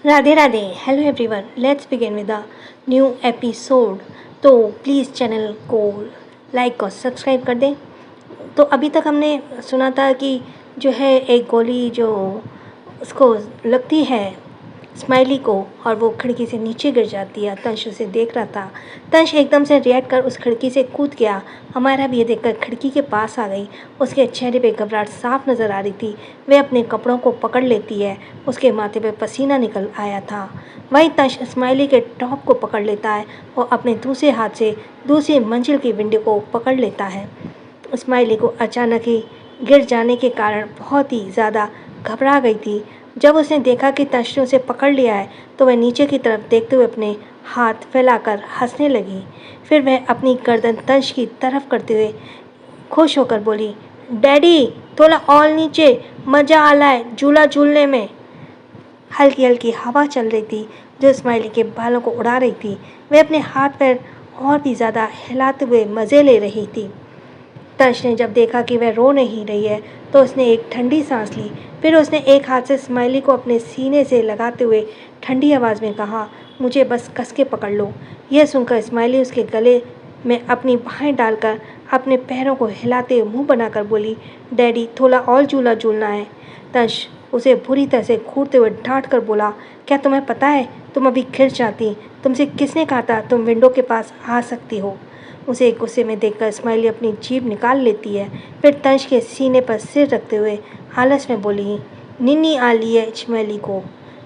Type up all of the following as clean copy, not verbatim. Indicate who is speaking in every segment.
Speaker 1: Radhe Radhe. Hello everyone, let's begin with a new episode. तो please channel को like और subscribe कर दें। तो अभी तक हमने सुना था कि जो है एक गोली जो उसको लगती है स्माइली को और वो खिड़की से नीचे गिर जाती है। तंश उसे देख रहा था। तंश एकदम से रिएक्ट कर उस खिड़की से कूद गया। हमारा भी ये देखकर खिड़की के पास आ गई। उसके चेहरे पे घबराहट साफ नज़र आ रही थी। वह अपने कपड़ों को पकड़ लेती है। उसके माथे पे पसीना निकल आया था। वहीं तंश स्माइली के टॉप को पकड़ लेता है और अपने दूसरे हाथ से दूसरी मंजिल की विंडो को पकड़ लेता है। स्माइली को अचानक ही गिर जाने के कारण बहुत ही ज़्यादा घबरा गई थी। जब उसने देखा कि तंश ने उसे पकड़ लिया है तो वह नीचे की तरफ देखते हुए अपने हाथ फैलाकर हंसने लगी। फिर वह अपनी गर्दन तंश की तरफ करते हुए खुश होकर बोली, डैडी थोड़ा और नीचे, मज़ा आ रहा है झूला झूलने में। हल्की हल्की हवा चल रही थी जो स्माइली के बालों को उड़ा रही थी। वह अपने हाथ पैर और भी ज़्यादा हिलाते हुए मज़े ले रही थी। तंश ने जब देखा कि वह रो नहीं रही है तो उसने एक ठंडी सांस ली। फिर उसने एक हाथ से स्माइली को अपने सीने से लगाते हुए ठंडी आवाज़ में कहा, मुझे बस कस के पकड़ लो। यह सुनकर स्माइली उसके गले में अपनी बाहें डालकर अपने पैरों को हिलाते हुए मुंह बनाकर बोली, डैडी थोड़ा और झूला झूलना है। तंश उसे बुरी तरह से घूरते हुए डांट कर बोला, क्या तुम्हें पता है तुम अभी गिर जाती। तुमसे किसने कहा था तुम विंडो के पास आ सकती हो। उसे गुस्से में देखकर स्माइली अपनी जीभ निकाल लेती है। फिर तंश के सीने पर सिर रखते हुए आलस में बोली, निन्नी आ ली है स्माइली को।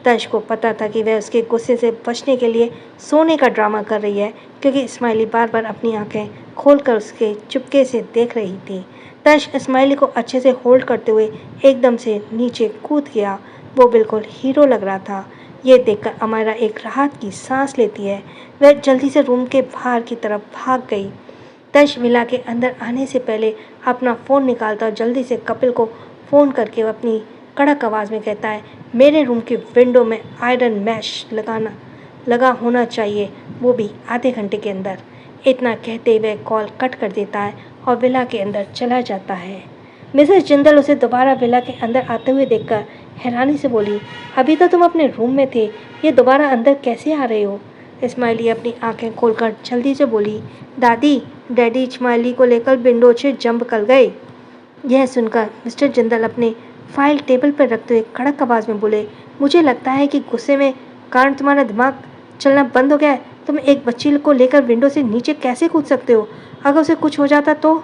Speaker 1: तंश को पता था कि वह उसके गुस्से से बचने के लिए सोने का ड्रामा कर रही है, क्योंकि स्माइली बार बार अपनी आंखें खोलकर उसके चुपके से देख रही थी। तंश स्माइली को अच्छे से होल्ड करते हुए एकदम से नीचे कूद गया। वो बिल्कुल हीरो लग रहा था। ये देखकर अमायरा एक राहत की सांस लेती है। वह जल्दी से रूम के बाहर की तरफ भाग गई। तंश विला के अंदर आने से पहले अपना फ़ोन निकालता और जल्दी से कपिल को फ़ोन करके अपनी कड़क आवाज़ में कहता है, मेरे रूम की विंडो में आयरन मैश लगा होना चाहिए, वो भी आधे घंटे के अंदर। इतना कहते वह कॉल कट कर देता है और विला के अंदर चला जाता है। मिसेस जिंदल उसे दोबारा विला के अंदर आते हुए देखकर हैरानी से बोली, अभी तो तुम अपने रूम में थे, ये दोबारा अंदर कैसे आ रहे हो। स्माइली अपनी आंखें खोलकर जल्दी से बोली, दादी डैडी स्माइली को लेकर विंडो से जंप कर गए। यह सुनकर मिस्टर जिंदल अपने फाइल टेबल पर रखते हुए कड़क आवाज़ में बोले, मुझे लगता है कि गुस्से में कारण तुम्हारा दिमाग चलना बंद हो गया है। तुम एक बच्ची को लेकर विंडो से नीचे कैसे कूद सकते हो। अगर उसे कुछ हो जाता तो।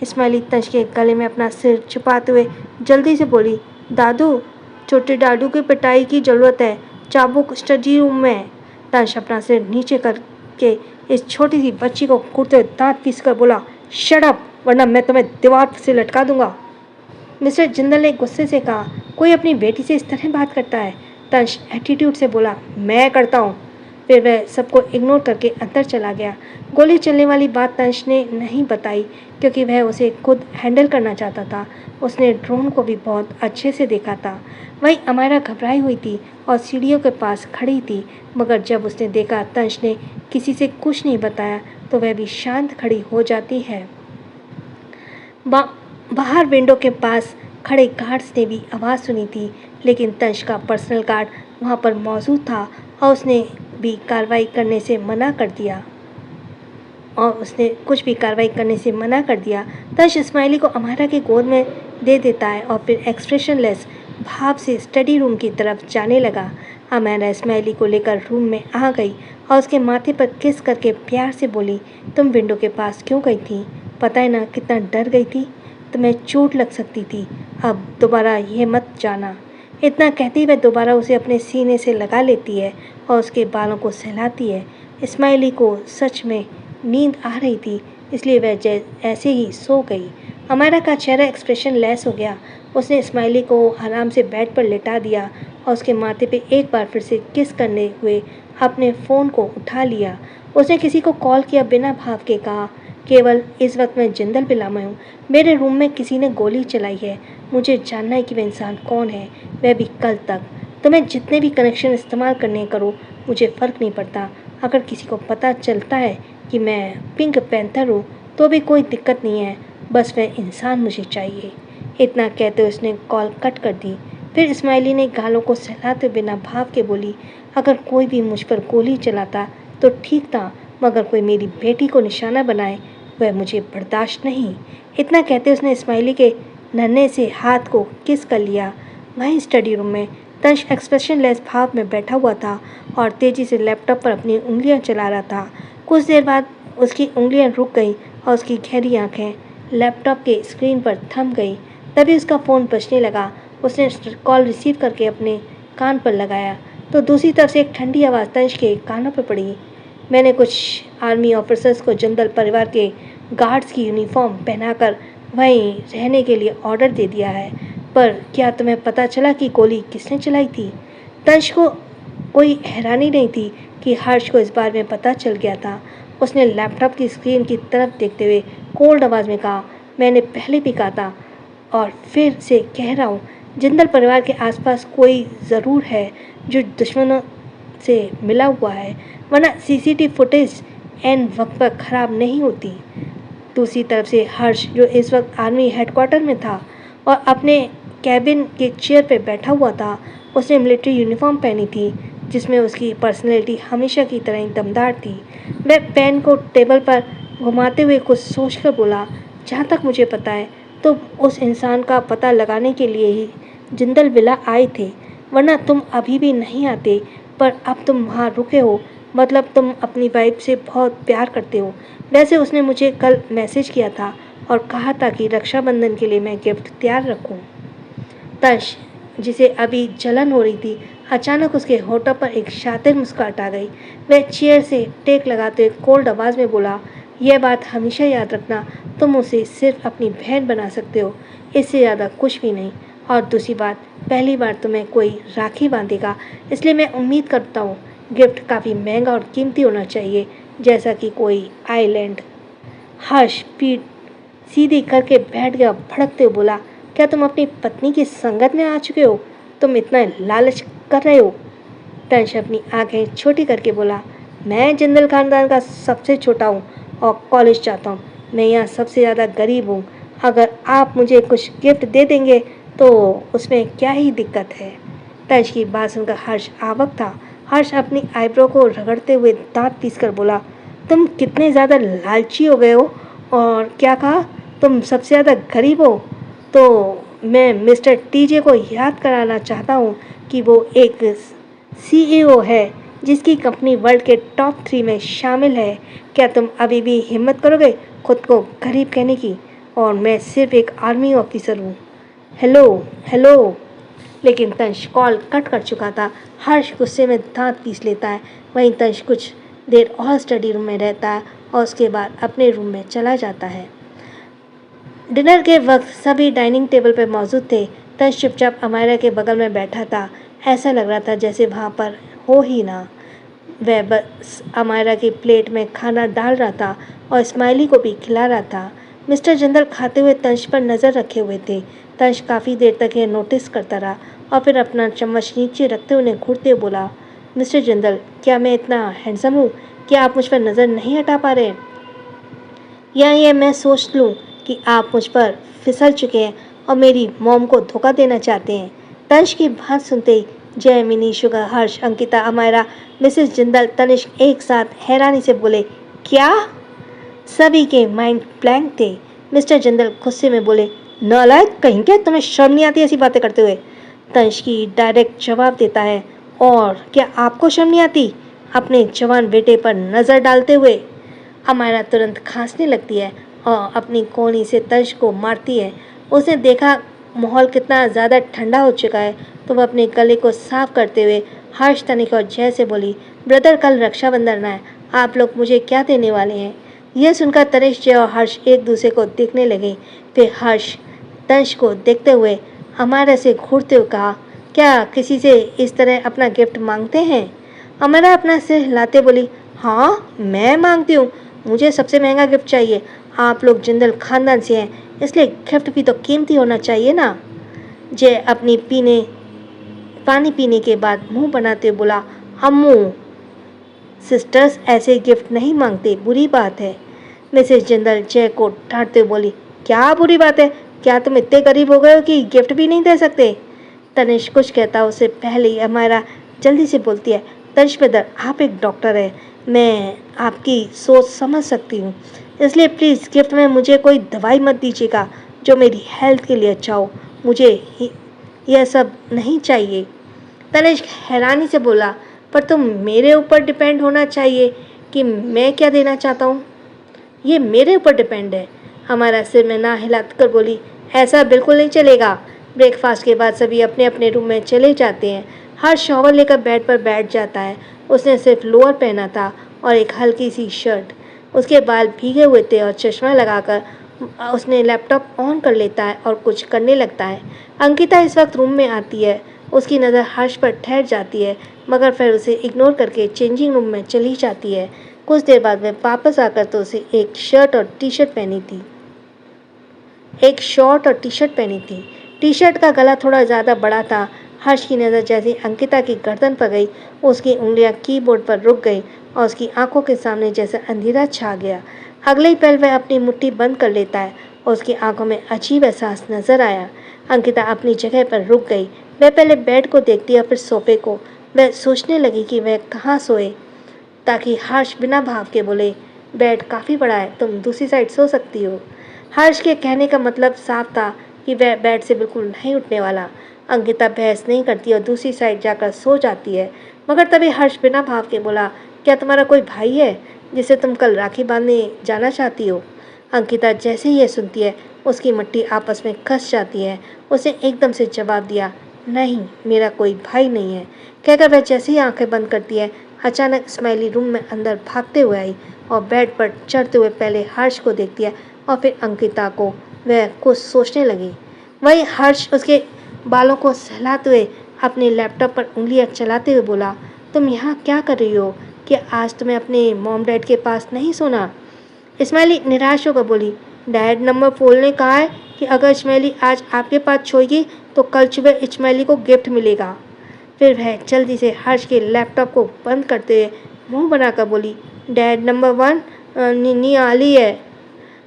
Speaker 1: स्माइली तंश के गले में अपना सिर छुपाते हुए जल्दी से बोली, दादू छोटे दादू की पिटाई की ज़रूरत है, चाबुक स्टडी रूम में। तंश अपना सिर नीचे करके इस छोटी सी बच्ची को कूटते हुए दांत पीसकर बोला, शट अप वरना मैं तुम्हें दीवार से लटका दूंगा। मिस्टर जिंदल ने गुस्से से कहा, कोई अपनी बेटी से इस तरह बात करता है। तंश एटीट्यूड से बोला, मैं करता हूँ। फिर वह सबको इग्नोर करके अंदर चला गया। गोली चलने वाली बात तंश ने नहीं बताई, क्योंकि वह उसे खुद हैंडल करना चाहता था। उसने ड्रोन को भी बहुत अच्छे से देखा था। वहीं अमायरा घबराई हुई थी और सीढ़ियों के पास खड़ी थी, मगर जब उसने देखा तंश ने किसी से कुछ नहीं बताया तो वह भी शांत खड़ी हो जाती है। बाहर विंडो के पास खड़े गार्ड्स ने भी आवाज़ सुनी थी, लेकिन तंश का पर्सनल गार्ड वहाँ पर मौजूद था और उसने भी कार्रवाई करने से मना कर दिया तंश स्माइली को अमायरा के गोद में दे देता है और फिर एक्सप्रेशनलेस भाव से स्टडी रूम की तरफ जाने लगा। अमायरा स्माइली को लेकर रूम में आ गई और उसके माथे पर किस करके प्यार से बोली, तुम विंडो के पास क्यों गई थी। पता है ना कितना डर गई थी, तुम्हें चोट लग सकती थी। अब दोबारा ये मत जाना। इतना कहती वह दोबारा उसे अपने सीने से लगा लेती है और उसके बालों को सहलाती है। स्माइली को सच में नींद आ रही थी, इसलिए वह ऐसे ही सो गई। अमायरा का चेहरा एक्सप्रेशन लेस हो गया। उसने स्माइली को आराम से बेड पर लेटा दिया और उसके माथे पे एक बार फिर से किस करने हुए अपने फ़ोन को उठा लिया। उसने किसी को कॉल किया बिना भाव के कहा, केवल इस वक्त मैं जिंदल बिला में हूँ। मेरे रूम में किसी ने गोली चलाई है। मुझे जानना है कि वह इंसान कौन है, वह भी कल तक। तुम्हें जितने भी कनेक्शन इस्तेमाल करने करो, मुझे फ़र्क नहीं पड़ता। अगर किसी को पता चलता है कि मैं पिंक पैंथर हूँ तो भी कोई दिक्कत नहीं है, बस वह इंसान मुझे चाहिए। इतना कहते उसने कॉल कट कर दी। फिर स्माइली ने गालों को सहलाते बिना भाव के बोली, अगर कोई भी मुझ पर गोली चलाता तो ठीक था, मगर कोई मेरी बेटी को निशाना बनाए वह मुझे बर्दाश्त नहीं। इतना कहते उसने स्माइली के नन्हे से हाथ को किस कर लिया। वहीं स्टडी रूम में तंश एक्सप्रेशनलेस भाव में बैठा हुआ था और तेजी से लैपटॉप पर अपनी उंगलियां चला रहा था। कुछ देर बाद उसकी उंगलियां रुक गई और उसकी गहरी आंखें लैपटॉप के स्क्रीन पर थम गई। तभी उसका फ़ोन बजने लगा। उसने कॉल रिसीव करके अपने कान पर लगाया तो दूसरी तरफ से एक ठंडी आवाज़ तंश के कानों पर पड़ी। मैंने कुछ आर्मी ऑफिसर्स को जिंदल परिवार के गार्ड्स की यूनिफॉर्म पहनाकर वहीं रहने के लिए ऑर्डर दे दिया है, पर क्या तुम्हें पता चला कि गोली किसने चलाई थी? तंश को कोई हैरानी नहीं थी कि हर्ष को इस बारे में पता चल गया था। उसने लैपटॉप की स्क्रीन की तरफ देखते हुए कोल्ड आवाज़ में कहा, मैंने पहले भी कहा था और फिर से कह रहा हूँ, जिंदल परिवार के आसपास कोई ज़रूर है जो दुश्मनों से मिला हुआ है, वरना सीसीटीवी फुटेज एन वक्त पर ख़राब नहीं होती। दूसरी तरफ से हर्ष, जो इस वक्त आर्मी हेडक्वार्टर में था और अपने कैबिन के चेयर पर बैठा हुआ था, उसने मिलिट्री यूनिफॉर्म पहनी थी जिसमें उसकी पर्सनैलिटी हमेशा की तरह ही दमदार थी। वह पेन को टेबल पर घुमाते हुए कुछ सोचकर बोला, जहाँ तक मुझे पता है तो उस इंसान का पता लगाने के लिए ही जिंदल विला आए थे, वरना तुम अभी भी नहीं आते। पर अब तुम वहाँ रुके हो, मतलब तुम अपनी वाइफ से बहुत प्यार करते हो। वैसे उसने मुझे कल मैसेज किया था और कहा था कि रक्षाबंधन के लिए मैं गिफ्ट तैयार रखूं। तंश, जिसे अभी जलन हो रही थी, अचानक उसके होठों पर एक शातिर मुस्कुराहट आ गई। वह चेयर से टेक लगाते हुए कोल्ड आवाज़ में बोला, यह बात हमेशा याद रखना, तुम उसे सिर्फ अपनी बहन बना सकते हो, इससे ज़्यादा कुछ भी नहीं। और दूसरी बात, पहली बार तुम्हें कोई राखी बांधेगा, इसलिए मैं उम्मीद करता हूँ गिफ्ट काफ़ी महंगा और कीमती होना चाहिए, जैसा कि कोई आइलैंड। हर्ष पीठ सीधी करके बैठ गया, भड़कते हुए बोला, क्या तुम अपनी पत्नी की संगत में आ चुके हो? तुम इतना लालच कर रहे हो? तंश अपनी आंखें छोटी करके बोला, मैं जिंदल खानदान का सबसे छोटा हूँ और कॉलेज जाता हूँ। मैं यहाँ सबसे ज़्यादा गरीब हूँ। अगर आप मुझे कुछ गिफ्ट दे देंगे तो उसमें क्या ही दिक्कत है। तंश की बात सुनकर हर्ष आवाक था। हर्ष अपनी आईब्रो को रगड़ते हुए दांत पीसकर बोला, तुम कितने ज़्यादा लालची हो गए हो। और क्या कहा, तुम सबसे ज़्यादा गरीब हो? तो मैं मिस्टर टीजे को याद कराना चाहता हूँ कि वो एक सीईओ है जिसकी कंपनी वर्ल्ड के टॉप 3 में शामिल है। क्या तुम अभी भी हिम्मत करोगे खुद को गरीब कहने की? और मैं सिर्फ एक आर्मी ऑफिसर हूँ। Hello hello. लेकिन तंश कॉल कट कर चुका था। हर्ष गुस्से में दांत पीस लेता है। वहीं तंश कुछ देर और स्टडी रूम में रहता है और उसके बाद अपने रूम में चला जाता है। डिनर के वक्त सभी डाइनिंग टेबल पर मौजूद थे। तंश चुपचाप अमायरा के बगल में बैठा था। ऐसा लग रहा था जैसे वहाँ पर हो ही ना। वह बस अमायरा की प्लेट में खाना डाल रहा था और स्माइली को भी खिला रहा था। मिस्टर जिंदल खाते हुए तंश पर नज़र रखे हुए थे। तंश काफ़ी देर तक यह नोटिस करता रहा और फिर अपना चम्मच नीचे रखते हुए घूरते हुए बोला, मिस्टर जिंदल, क्या मैं इतना हैंडसम हूँ? क्या आप मुझ पर नज़र नहीं हटा पा रहे? या ये मैं सोच लूँ कि आप मुझ पर फिसल चुके हैं और मेरी मॉम को धोखा देना चाहते हैं? तंश की बात सुनते ही जय, मिनी, शुगर, हर्ष, अंकिता, अमायरा, मिसेस जिंदल, तनिष्क एक साथ हैरानी से बोले, क्या? सभी के माइंड ब्लैंक थे। मिस्टर जिंदल गुस्से में बोले, नालायक कहीं के, तुम्हें शर्म नहीं आती ऐसी बातें करते हुए? तंश की डायरेक्ट जवाब देता है, और क्या आपको शर्म नहीं आती अपने जवान बेटे पर नज़र डालते हुए? अमायरा तुरंत खांसने लगती है और अपनी कोहनी से तंश को मारती है। उसने देखा माहौल कितना ज़्यादा ठंडा हो चुका है तो वह अपने गले को साफ करते हुए हर्ष, तनिक और जय से बोली, ब्रदर, कल रक्षाबंधन है, आप लोग मुझे क्या देने वाले हैं? यह सुनकर तनिष्क, जय और हर्ष एक दूसरे को देखने लगे। फिर हर्ष तंश को देखते हुए अमायरा से घूरते हुए कहा, क्या किसी से इस तरह अपना गिफ्ट मांगते हैं? अमायरा अपना सिर हिलाते बोली, हाँ मैं मांगती हूँ, मुझे सबसे महंगा गिफ्ट चाहिए। आप लोग जिंदल खानदान से हैं, इसलिए गिफ्ट भी तो कीमती होना चाहिए ना। जय अपनी पानी पीने के बाद मुंह बनाते हुए बोला, अम्मू, सिस्टर्स ऐसे गिफ्ट नहीं मांगते, बुरी बात है। मिसेस जिंदल जय को डांटते हुए बोली, क्या बुरी बात है? क्या तुम इतने गरीब हो गए हो कि गिफ्ट भी नहीं दे सकते? तनिष्क कुछ कहता उससे पहले ही अमायरा जल्दी से बोलती है, तनिष्क ब्रदर, आप एक डॉक्टर हैं, मैं आपकी सोच समझ सकती हूँ, इसलिए प्लीज़ गिफ्ट में मुझे कोई दवाई मत दीजिएगा जो मेरी हेल्थ के लिए अच्छा हो, मुझे यह सब नहीं चाहिए। तनिष्क हैरानी से बोला, पर तुम मेरे ऊपर डिपेंड होना चाहिए कि मैं क्या देना चाहता हूँ, ये मेरे ऊपर डिपेंड है। हमारा सिर में ना हिलाकर बोली, ऐसा बिल्कुल नहीं चलेगा। ब्रेकफास्ट के बाद सभी अपने अपने रूम में चले जाते हैं। हर शॉवर लेकर बेड पर बैठ जाता है। उसने सिर्फ लोअर पहना था और एक हल्की सी शर्ट। उसके बाल भीगे हुए थे और चश्मा लगाकर उसने लैपटॉप ऑन कर लेता है और कुछ करने लगता है। अंकिता इस वक्त रूम में आती है। उसकी नज़र हर्ष पर ठहर जाती है, मगर फिर उसे इग्नोर करके चेंजिंग रूम में चली जाती है। कुछ देर बाद वह वापस आकर तो उसे एक शर्ट और टी शर्ट पहनी थी। एक शॉर्ट और टी शर्ट पहनी थी। टी शर्ट का गला थोड़ा ज़्यादा बड़ा था। हर्ष की नज़र जैसे अंकिता की गर्दन पर गई, उसकी उंगलियां कीबोर्ड पर रुक गई और उसकी आंखों के सामने जैसे अंधेरा छा गया। अगले ही पल वह अपनी मुट्ठी बंद कर लेता है और उसकी आंखों में अजीब एहसास नजर आया। अंकिता अपनी जगह पर रुक गई। वह पहले बेड को देखती और फिर सोफे को। वह सोचने लगी कि वह कहाँ सोए, ताकि हर्ष बिना भाव के बोले, बेड काफ़ी बड़ा है, तुम दूसरी साइड सो सकती हो। हर्ष के कहने का मतलब साफ था कि वह बेड से बिल्कुल नहीं उठने वाला। अंकिता बहस नहीं करती और दूसरी साइड जाकर सो जाती है। मगर तभी हर्ष बिना भाव के बोला, क्या तुम्हारा कोई भाई है जिसे तुम कल राखी बांधने जाना चाहती हो? अंकिता जैसे ही यह सुनती है, उसकी मुट्ठी आपस में कस जाती है। उसने एकदम से जवाब दिया, नहीं, मेरा कोई भाई नहीं है। कहकर वह जैसे ही आंखें बंद करती है, अचानक स्माइली रूम में अंदर भागते हुए आई और बेड पर चढ़ते हुए पहले हर्ष को देखती है और फिर अंकिता को। वह कुछ सोचने लगी। वही हर्ष उसके बालों को सहलाते हुए अपने लैपटॉप पर उंगलियां चलाते हुए बोला, तुम यहाँ क्या कर रही हो? क्या आज तुम्हें अपने मॉम डैड के पास नहीं सोना? इस्माइली निराश होकर बोली, डैड नंबर 4 ने कहा है कि अगर इस्माइली आज आपके पास सोएगी तो कल सुबह इस्माइली को गिफ्ट मिलेगा। फिर वह जल्दी से हर्ष के लैपटॉप को बंद करते हुए मुंह बनाकर बोली, डैड नंबर 1 नीनी आली है।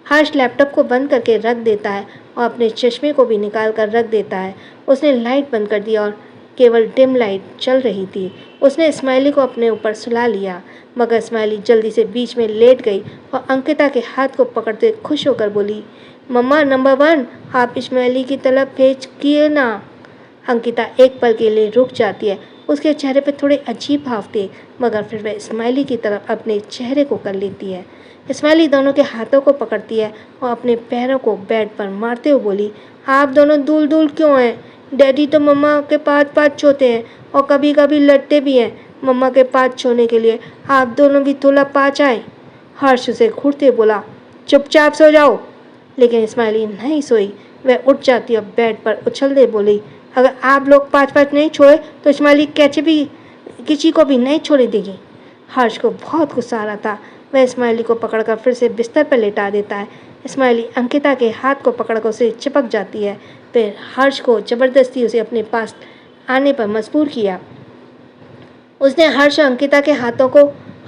Speaker 1: हर्ष लैपटॉप को बंद करके रख देता है और अपने चश्मे को भी निकाल कर रख देता है। उसने लाइट बंद कर दी और केवल डिम लाइट चल रही थी। उसने स्माइली को अपने ऊपर सुला लिया, मगर स्माइली जल्दी से बीच में लेट गई और अंकिता के हाथ को पकड़ते खुश होकर बोली, मम्मा नंबर 1, आप स्माइली की तरफ भेज किए ना। अंकिता एक पल के लिए रुक जाती है। उसके चेहरे पर थोड़े अजीब भाव थे, मगर फिर वह स्माइली की तरफ अपने चेहरे को कर लेती है। स्माइली दोनों के हाथों को पकड़ती है और अपने पैरों को बेड पर मारते हुए बोली, आप दोनों दूर दूर क्यों हैं? डैडी तो मम्मा के पास पास सोते हैं और कभी कभी लड़ते भी हैं। मम्मा के पास सोने के लिए आप दोनों भी थोड़ा पास आए। हर्ष उसे घूरते बोला, चुपचाप सो जाओ। लेकिन स्माइली नहीं सोई। वह उठ जाती और बेड पर उछल दे बोली, अगर आप लोग पाँच पाँच नहीं छोड़े तो स्माइली कैसे भी किसी को भी नहीं छोड़े देगी। हर्ष को बहुत गुस्सा आ रहा था। वह स्माइली को पकड़कर फिर से बिस्तर पर लेटा देता है। स्माइली अंकिता के हाथ को पकड़कर उसे चिपक जाती है। फिर हर्ष को ज़बरदस्ती उसे अपने पास आने पर मजबूर किया। उसने हर्ष और अंकिता के हाथों को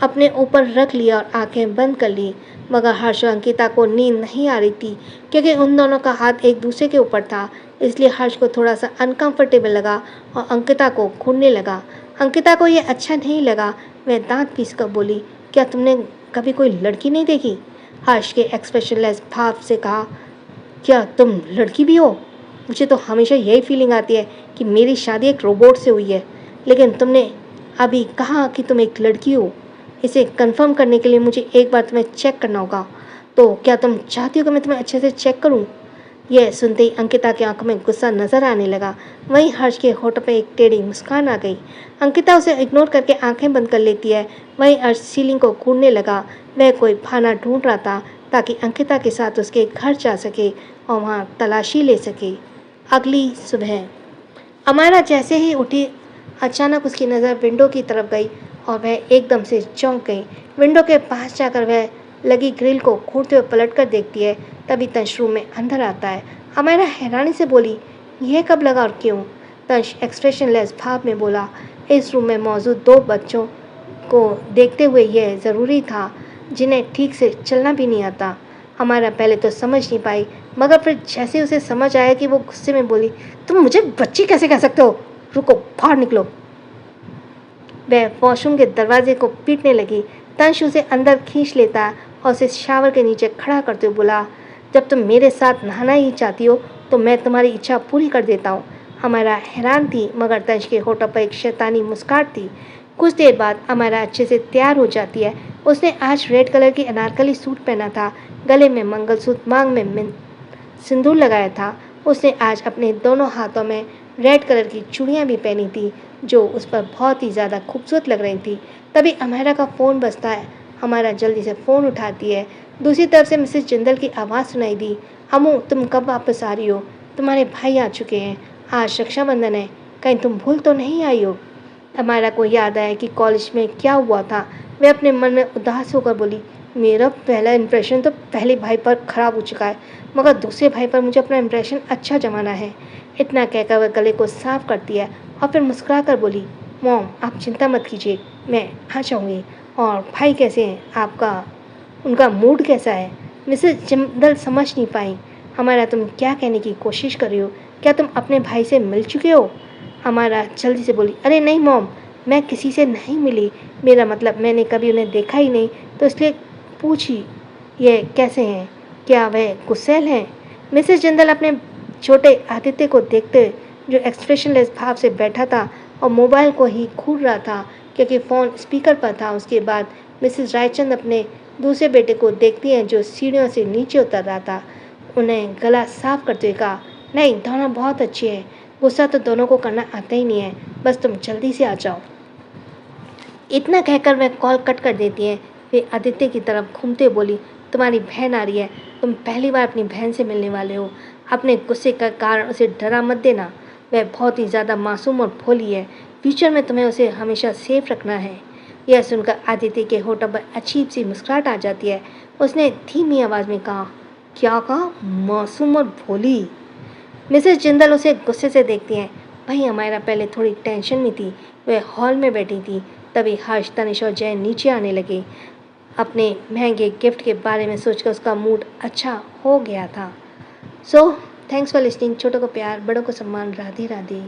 Speaker 1: अपने ऊपर रख लिया और आंखें बंद कर ली, मगर हर्ष और अंकिता को नींद नहीं आ रही थी क्योंकि उन दोनों का हाथ एक दूसरे के ऊपर था। इसलिए हर्ष को थोड़ा सा अनकंफर्टेबल लगा और अंकिता को घूरने लगा। अंकिता को यह अच्छा नहीं लगा। वह दांत पीसकर बोली, क्या तुमने कभी कोई लड़की नहीं देखी? हर्ष के एक्सप्रेशनलेस भाव से कहा, क्या तुम लड़की भी हो? मुझे तो हमेशा यही फीलिंग आती है कि मेरी शादी एक रोबोट से हुई है, लेकिन तुमने अभी कहा कि तुम एक लड़की हो। इसे कंफर्म करने के लिए मुझे एक बार तुम्हें चेक करना होगा। तो क्या तुम चाहती हो कि मैं तुम्हें अच्छे से चेक करूं? यह सुनते ही अंकिता की आंखों में गुस्सा नजर आने लगा। वहीं हर्ष के होठों पर एक टेढ़ी मुस्कान आ गई। अंकिता उसे इग्नोर करके आंखें बंद कर लेती है। वहीं हर्ष सीलिंग को घूरने लगा। वह कोई बहाना ढूंढ रहा था ताकि अंकिता के साथ उसके घर जा सके और वहाँ तलाशी ले सके। अगली सुबह अमायरा जैसे ही उठी, अचानक उसकी नज़र विंडो की तरफ गई और वह एकदम से चौंक गई। विंडो के पास जाकर वह लगी ग्रिल को घूरते हुए पलट कर देखती है। तभी तंश रूम में अंदर आता है। अमायरा हैरानी से बोली, यह कब लगा और क्यों? तंश एक्सप्रेशनलेस भाव में बोला, इस रूम में मौजूद 2 बच्चों को देखते हुए यह ज़रूरी था जिन्हें ठीक से चलना भी नहीं आता। हमारा पहले तो समझ नहीं पाई, मगर फिर जैसे उसे समझ आया कि वो गुस्से में बोली, तुम मुझे बच्ची कैसे कह सकते हो? रुको, बाहर निकलो। वह वॉशरूम के दरवाजे को पीटने लगी। तंश उसे अंदर खींच लेता और उसे शावर के नीचे खड़ा करते हुए बोला, जब तुम मेरे साथ नहाना ही चाहती हो तो मैं तुम्हारी इच्छा पूरी कर देता हूँ। हमारा हैरान थी, मगर तंश के होठों पर एक शैतानी मुस्कान थी। कुछ देर बाद हमारा अच्छे से तैयार हो जाती है। उसने आज रेड कलर की अनारकली सूट पहना था, गले में मंगलसूत्र, मांग में सिंदूर लगाया था। उसने आज अपने दोनों हाथों में रेड कलर की चूड़ियाँ भी पहनी थी, जो उस पर बहुत ही ज़्यादा खूबसूरत लग रही थी। तभी अमेरा का फ़ोन बजता है। हमारा जल्दी से फ़ोन उठाती है। दूसरी तरफ से मिसेस जिंदल की आवाज़ सुनाई दी, अमू तुम कब वापस आ रही हो? तुम्हारे भाई आ चुके हैं, आज रक्षाबंधन है, कहीं तुम भूल तो नहीं आई हो? हमारा को याद आया कि कॉलेज में क्या हुआ था। वह अपने मन में उदास होकर बोली, मेरा पहला इम्प्रेशन तो पहले भाई पर ख़राब हो चुका है, मगर दूसरे भाई पर मुझे अपना इम्प्रेशन अच्छा जमाना है। इतना कहकर वह गले को साफ करती है और फिर मुस्कुरा कर बोली, मॉम आप चिंता मत कीजिए, मैं आ जाऊँगी। और भाई कैसे हैं आपका, उनका मूड कैसा है? मिसेस जिंदल समझ नहीं पाई, हमारा तुम क्या कहने की कोशिश कर रही हो? क्या तुम अपने भाई से मिल चुके हो? हमारा जल्दी से बोली, अरे नहीं मॉम, मैं किसी से नहीं मिली, मेरा मतलब मैंने कभी उन्हें देखा ही नहीं, तो इसलिए पूछी ये कैसे हैं, क्या वह गुस्सैल हैं? मिसेस जिंदल अपने छोटे आदित्य को देखते हुए, जो एक्सप्रेशनलेस भाव से बैठा था और मोबाइल को ही घूर रहा था क्योंकि फ़ोन स्पीकर पर था। उसके बाद मिसेस रायचंद अपने दूसरे बेटे को देखती हैं जो सीढ़ियों से नीचे उतर रहा था। उन्हें गला साफ करते हुए कहा, नहीं दोनों बहुत अच्छे हैं, गुस्सा तो दोनों को करना आता ही नहीं है, बस तुम जल्दी से आ जाओ। इतना कहकर वह कॉल कट कर देती है। वे आदित्य की तरफ घूमते बोली, तुम्हारी बहन आ रही है, तुम पहली बार अपनी बहन से मिलने वाले हो, अपने गुस्से का कारण उसे डरा मत देना, वह बहुत ही ज़्यादा मासूम और भोली है, फ्यूचर में तुम्हें उसे हमेशा सेफ रखना है। यह सुनकर आदित्य के होठों पर अजीब सी मुस्कुराहट आ जाती है। उसने धीमी आवाज़ में कहा, क्या कहा, मासूम और भोली? मिसेस जिंदल उसे गुस्से से देखती हैं। वहीं हमारा पहले थोड़ी टेंशन में थी, वह हॉल में बैठी थी। तभी हर्ष, तनिष और जय नीचे आने लगे। अपने महंगे गिफ्ट के बारे में सोचकर उसका मूड अच्छा हो गया था। So thanks for listening. छोटों को प्यार, बड़ों को सम्मान। राधे राधे।